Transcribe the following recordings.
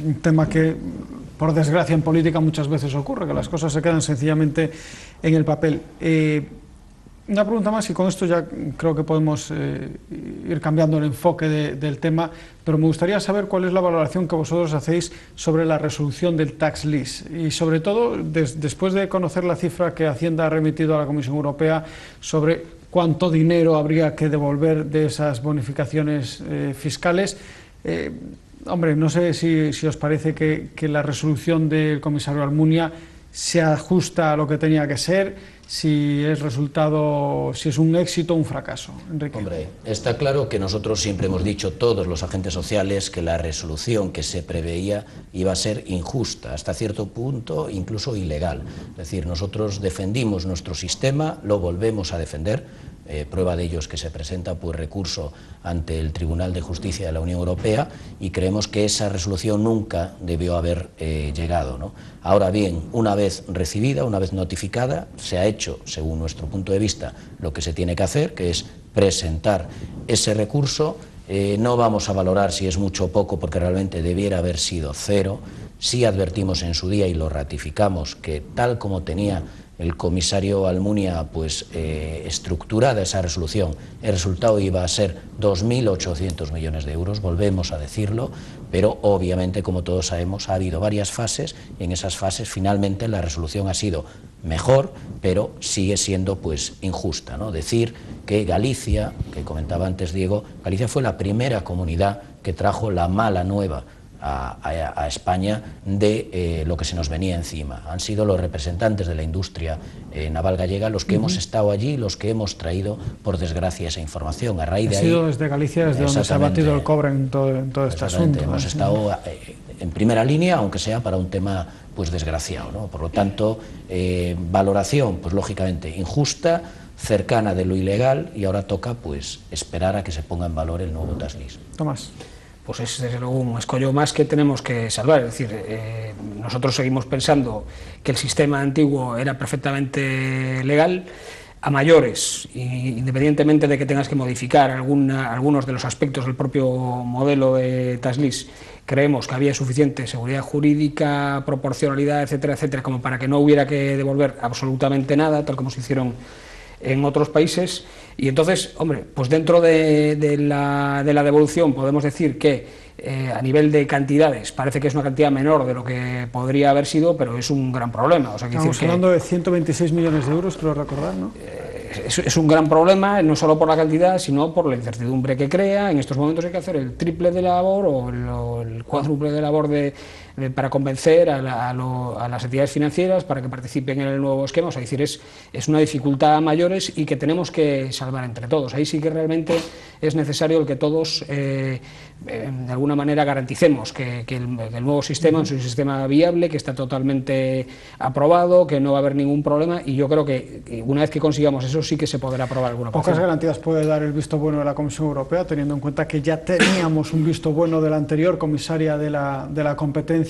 un tema que, por desgracia, en política muchas veces ocurre, que las cosas se quedan sencillamente en el papel. Una pregunta más, y con esto ya creo que podemos ir cambiando el enfoque del tema, pero me gustaría saber cuál es la valoración que vosotros hacéis sobre la resolución del tax lease y sobre todo después de conocer la cifra que Hacienda ha remitido a la Comisión Europea sobre cuánto dinero habría que devolver de esas bonificaciones fiscales. Hombre, no sé si os parece que la resolución del comisario Almunia se ajusta a lo que tenía que ser, si es resultado, si es un éxito o un fracaso. Enrique. Hombre, está claro que nosotros siempre hemos dicho, todos los agentes sociales, que la resolución que se preveía iba a ser injusta, hasta cierto punto incluso ilegal. Es decir, nosotros defendimos nuestro sistema, lo volvemos a defender. Prueba de ello es que se presenta pues recurso ante el Tribunal de Justicia de la Unión Europea y creemos que esa resolución nunca debió haber llegado, ¿no? Ahora bien, una vez recibida, una vez notificada, se ha hecho, según nuestro punto de vista, lo que se tiene que hacer, que es presentar ese recurso. No vamos a valorar si es mucho o poco, porque realmente debiera haber sido cero. Sí advertimos en su día y lo ratificamos que tal como tenía el comisario Almunia pues estructurada esa resolución, el resultado iba a ser 2.800 millones de euros, volvemos a decirlo, pero obviamente, como todos sabemos, ha habido varias fases y en esas fases finalmente la resolución ha sido mejor, pero sigue siendo pues injusta, ¿no? Decir que Galicia, que comentaba antes Diego, Galicia fue la primera comunidad que trajo la mala nueva a España de lo que se nos venía encima. Han sido los representantes de la industria naval gallega los que hemos estado allí, los que hemos traído, por desgracia, esa información. A raíz de ahí, ha sido desde Galicia, desde donde se ha batido el cobre en todo este asunto. Hemos estado en primera línea, aunque sea para un tema pues desgraciado, ¿no? Por lo tanto, valoración, pues lógicamente injusta, cercana de lo ilegal, y ahora toca pues esperar a que se ponga en valor el nuevo tax lease. Tomás. Pues es desde luego un escollo más que tenemos que salvar. Es decir, nosotros seguimos pensando que el sistema antiguo era perfectamente legal. A mayores, independientemente de que tengas que modificar algunos de los aspectos del propio modelo de tax lease, creemos que había suficiente seguridad jurídica, proporcionalidad, etcétera, etcétera, como para que no hubiera que devolver absolutamente nada, tal como se hicieron en otros países. Y entonces, hombre, pues dentro de la devolución podemos decir que a nivel de cantidades parece que es una cantidad menor de lo que podría haber sido, pero es un gran problema. O sea, estamos hablando de 126 millones de euros, creo recordar, ¿no? Es un gran problema, no solo por la cantidad, sino por la incertidumbre que crea. En estos momentos hay que hacer el triple de labor o el cuádruple de labor para convencer a las entidades financieras para que participen en el nuevo esquema. O sea, es decir, es una dificultad a mayores y que tenemos que salvar entre todos. Ahí sí que realmente es necesario el que todos de alguna manera garanticemos que el nuevo sistema es un sistema viable, que está totalmente aprobado, que no va a haber ningún problema, y yo creo que una vez que consigamos eso sí que se podrá aprobar alguna cosa. Pocas garantías puede dar el visto bueno de la Comisión Europea, teniendo en cuenta que ya teníamos un visto bueno de la anterior comisaria de la competencia,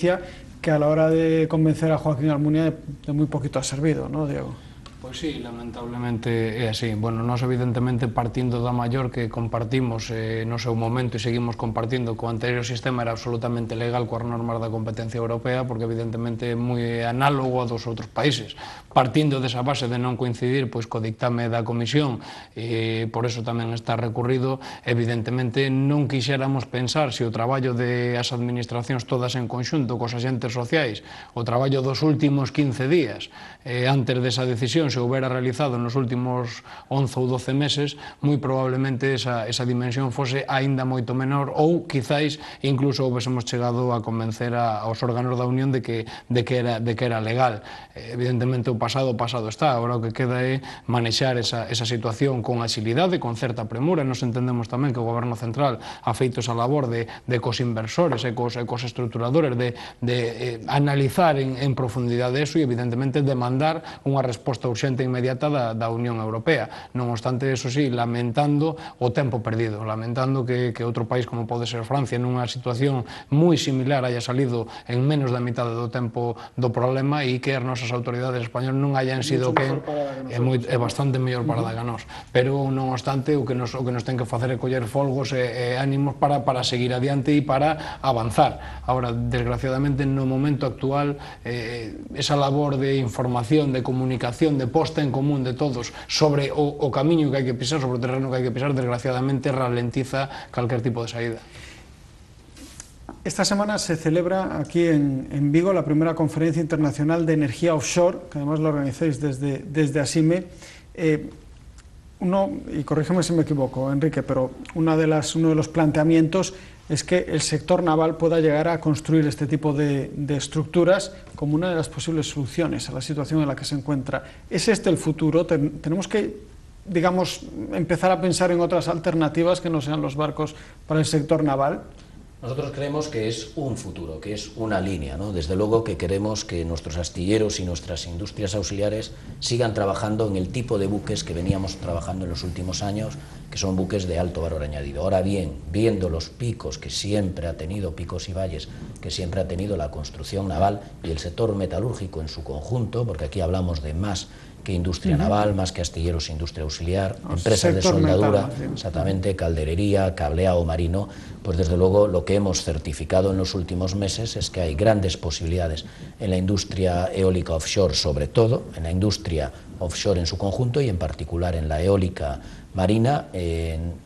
que a la hora de convencer a Joaquín Almunia de muy poquito ha servido, ¿no, Diego? Pois sí, lamentablemente é así. Bueno, nós evidentemente partindo da maior que compartimos no seu momento e seguimos compartindo co anterior sistema era absolutamente legal coas normas da competencia europea, porque evidentemente é moi análogo a dos outros países. Partindo desa base de non coincidir pois co dictame da Comisión, e por eso tamén está recurrido, evidentemente non quixéramos pensar se o traballo das administracións todas en conxunto cos agentes sociais, o traballo dos últimos 15 días antes desa decisión se houbera realizado nos últimos 11 ou 12 meses, moi probablemente esa dimensión fose aínda moito menor, ou quizáis incluso houbésemos chegado a convencer aos órganos da Unión de que era legal. Evidentemente o pasado está, agora o que queda é manexar esa situación con axilidade, con certa premura. Nos entendemos tamén que o Goberno Central ha feito esa labor de cos inversores e cos estruturadores de analizar en profundidade eso e evidentemente demandar unha resposta urxente e inmediata da Unión Europea. Non obstante, eso sí, lamentando o tempo perdido, lamentando que outro país como pode ser Francia, nunha situación moi similar, haya salido en menos da mitad do tempo do problema e que as nosas autoridades españolas non hayan sido que é bastante mellor parada que nós. Pero, non obstante, o que nos ten que facer é coller folgos e ánimos para seguir adiante e para avanzar. Ahora, desgraciadamente, no momento actual, esa labor de información, de comunicación, de posta en común de todos sobre o camiño que hai que pisar, sobre o terreno que hai que pisar, desgraciadamente ralentiza calquer tipo de saída. Esta semana se celebra aquí en Vigo la primera conferencia internacional de energía offshore, que además lo organizáis desde ASIME. Y corrígeme si me equivoco, Enrique, pero uno de los planteamientos es que el sector naval pueda llegar a construir este tipo de estructuras como una de las posibles soluciones a la situación en la que se encuentra. ¿Es este el futuro? ¿Tenemos que, digamos, empezar a pensar en otras alternativas que no sean los barcos para el sector naval? Nosotros creemos que es un futuro, que es una línea, ¿no? Desde luego que queremos que nuestros astilleros y nuestras industrias auxiliares sigan trabajando en el tipo de buques que veníamos trabajando en los últimos años, que son buques de alto valor añadido. Ahora bien, viendo los picos que siempre ha tenido, picos y valles, que siempre ha tenido la construcción naval y el sector metalúrgico en su conjunto, porque aquí hablamos de más que industria naval, más que astilleros, industria auxiliar, empresas de soldadura, exactamente, calderería, cableado marino, pues desde luego lo que hemos certificado en los últimos meses es que hay grandes posibilidades en la industria eólica offshore, sobre todo, en la industria offshore en su conjunto y en particular en la eólica marina.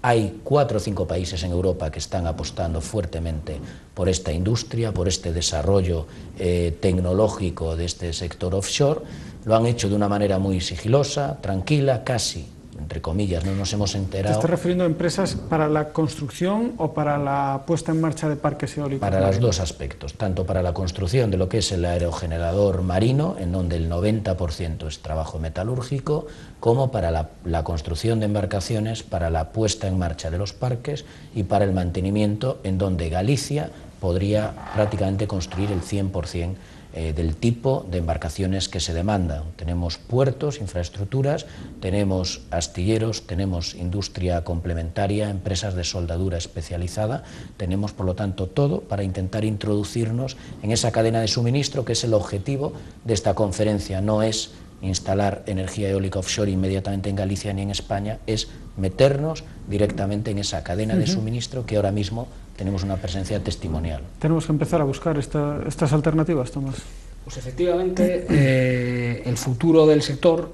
Hay 4 o 5 países en Europa que están apostando fuertemente por esta industria, por este desarrollo tecnológico de este sector offshore. Lo han hecho de una manera muy sigilosa, tranquila, casi, entre comillas, no nos hemos enterado. ¿Te estás refiriendo a empresas para la construcción o para la puesta en marcha de parques eólicos? Para los dos aspectos, tanto para la construcción de lo que es el aerogenerador marino, en donde el 90% es trabajo metalúrgico, como para la construcción de embarcaciones, para la puesta en marcha de los parques y para el mantenimiento, en donde Galicia podría prácticamente construir el 100% del tipo de embarcaciones que se demandan. Tenemos puertos, infraestructuras, tenemos astilleros, tenemos industria complementaria, empresas de soldadura especializada, tenemos por lo tanto todo para intentar introducirnos en esa cadena de suministro que es el objetivo de esta conferencia. No es instalar energía eólica offshore inmediatamente en Galicia ni en España, es meternos directamente en esa cadena de suministro que ahora mismo tenemos una presencia testimonial. Tenemos que empezar a buscar estas alternativas, Tomás. Pues efectivamente, el futuro del sector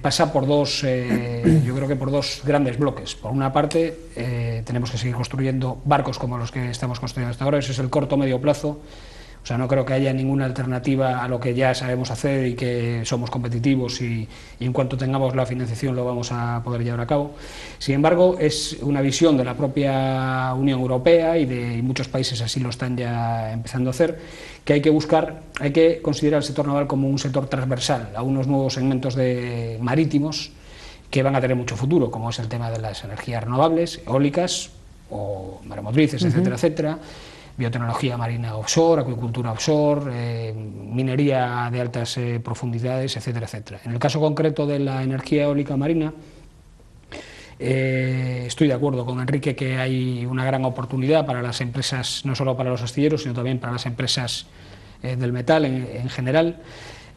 pasa por dos, yo creo que por dos grandes bloques. Por una parte, tenemos que seguir construyendo barcos como los que estamos construyendo hasta ahora, ese es el corto medio plazo. O sea, no creo que haya ninguna alternativa a lo que ya sabemos hacer y que somos competitivos y en cuanto tengamos la financiación lo vamos a poder llevar a cabo. Sin embargo, es una visión de la propia Unión Europea y muchos países así lo están ya empezando a hacer, que hay que considerar el sector naval como un sector transversal a unos nuevos segmentos marítimos que van a tener mucho futuro, como es el tema de las energías renovables, eólicas o maremotrices, etcétera, etcétera, biotecnología marina offshore, acuicultura offshore, minería de altas profundidades, etcétera, etcétera. En el caso concreto de la energía eólica marina, estoy de acuerdo con Enrique que hay una gran oportunidad para las empresas, no solo para los astilleros, sino también para las empresas del metal en general.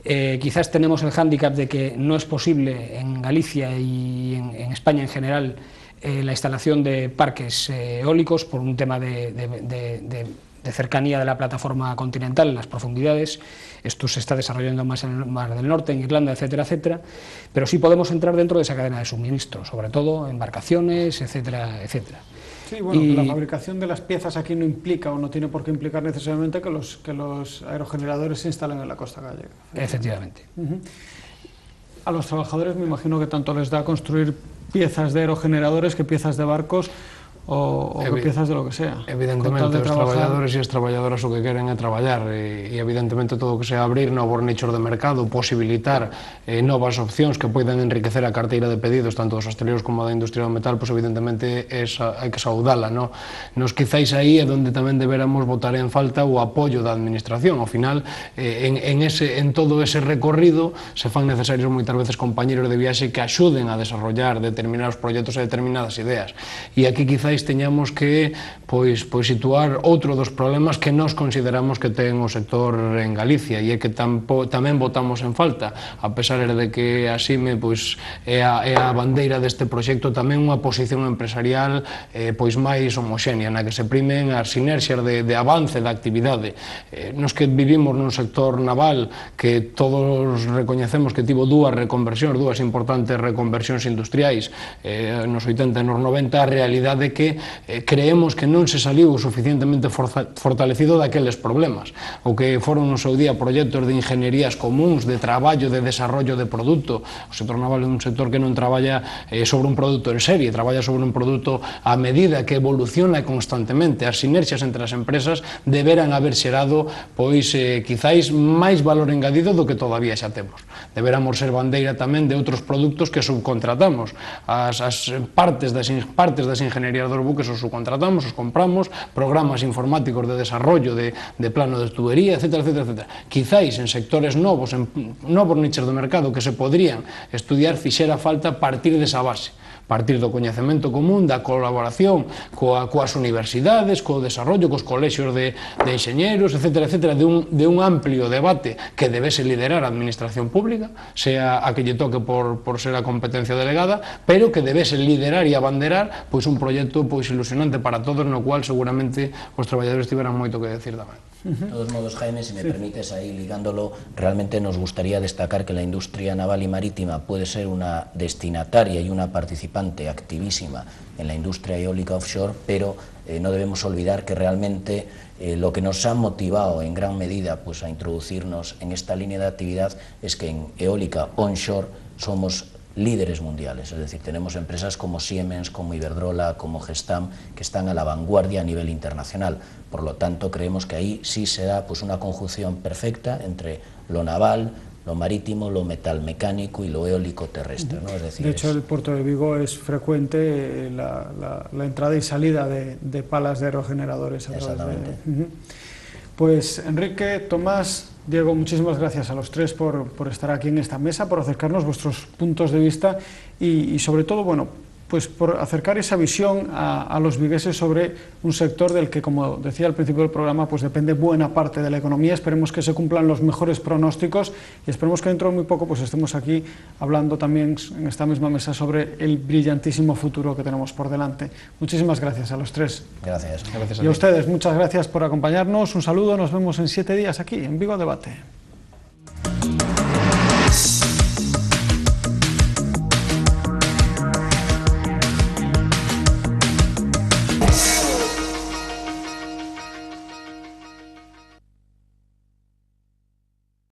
Quizás tenemos el hándicap de que no es posible en Galicia y en España en general la instalación de parques eólicos por un tema de cercanía de la plataforma continental en las profundidades. Esto se está desarrollando más en el Mar del Norte, en Irlanda, etcétera, etcétera, pero sí podemos entrar dentro de esa cadena de suministro, sobre todo embarcaciones, etcétera, etcétera. Sí, bueno, la fabricación de las piezas aquí no implica o no tiene por qué implicar necesariamente que los aerogeneradores se instalen en la costa gallega. Efectivamente. A los trabajadores me imagino que tanto les da construir piezas de aerogeneradores que piezas de barcos, o piezas de lo que sea. Evidentemente, os traballadores e as traballadoras o que queren é traballar e evidentemente todo o que sea abrir novos nichos de mercado, posibilitar novas opcións que poidan enriquecer a carteira de pedidos tanto dos hosteleiros como da industria do metal, pois evidentemente hai que saudala, no? Nos quizáis aí é onde tamén deberamos botar en falta o apoio da administración. Ao final, en todo ese recorrido se fan necesarios moitas veces compañeros de viaxe que axuden a desarrollar determinados proxectos e determinadas ideas. E aquí quizá teñamos que situar outro dos problemas que nós consideramos que ten o sector en Galicia e é que tamén votamos en falta, a pesar de que a SIME é a bandeira deste proxecto, tamén unha posición empresarial máis homoxénea, na que se primen as sinerxias de avance da actividade. Nos que vivimos nun sector naval que todos recoñecemos que tivo dúas reconversións, dúas importantes reconversións industriais nos 80 e nos 90, a realidade é que creemos que non se saliu suficientemente fortalecido daqueles problemas. O que foron no seu día proxectos de ingenierías comuns, de traballo, de desarrollo de produto. O sector naval é un sector que non traballa sobre un produto en serie, traballa sobre un produto a medida que evoluciona constantemente. As sinerxias entre as empresas deberan haber xerado, quizáis máis valor engadido do que todavía xa temos. Deberamos ser bandeira tamén de outros produtos que subcontratamos. As partes das ingenierías dos buques os subcontratamos, os compramos, programas informáticos de desarrollo de plano de tubería, etc. Quizáis en sectores novos, en novos nichos de mercado que se podrían estudiar, fixera falta partir desa base, partir do coñecemento común, da colaboración coas universidades, co desarrollo, cos colexios de enxeñeros, etc., de un amplio debate que debese liderar a administración pública, sea a que lle toque por ser a competencia delegada, pero que debese liderar e abanderar un proxecto ilusionante para todos, no cual seguramente os traballadores tiveran moito que decir tamén. De todos modos, Jaime, si me permites, ahí ligándolo, realmente nos gustaría destacar que la industria naval y marítima puede ser una destinataria y una participante activísima en la industria eólica offshore, pero no debemos olvidar que realmente lo que nos ha motivado en gran medida a introducirnos en esta línea de actividad es que en eólica onshore somos líderes mundiales, es decir, tenemos empresas como Siemens, como Iberdrola, como Gestam, que están a la vanguardia a nivel internacional. Por lo tanto, creemos que ahí sí se da una conjunción perfecta entre lo naval, lo marítimo, lo metalmecánico y lo eólico terrestre, ¿no? Es decir, de hecho, el puerto de Vigo es frecuente la entrada y salida de palas de aerogeneradores. Exactamente. Pues Enrique, Tomás, Diego, muchísimas gracias a los tres por estar aquí en esta mesa, por acercarnos vuestros puntos de vista y sobre todo, por acercar esa visión a los vigueses sobre un sector del que, como decía al principio del programa, depende buena parte de la economía. Esperemos que se cumplan los mejores pronósticos y esperemos que dentro de muy poco estemos aquí hablando también en esta misma mesa sobre el brillantísimo futuro que tenemos por delante. Muchísimas gracias a los tres. Gracias. Y a ustedes, muchas gracias por acompañarnos. Un saludo, nos vemos en 7 días aquí en Vigo Debate.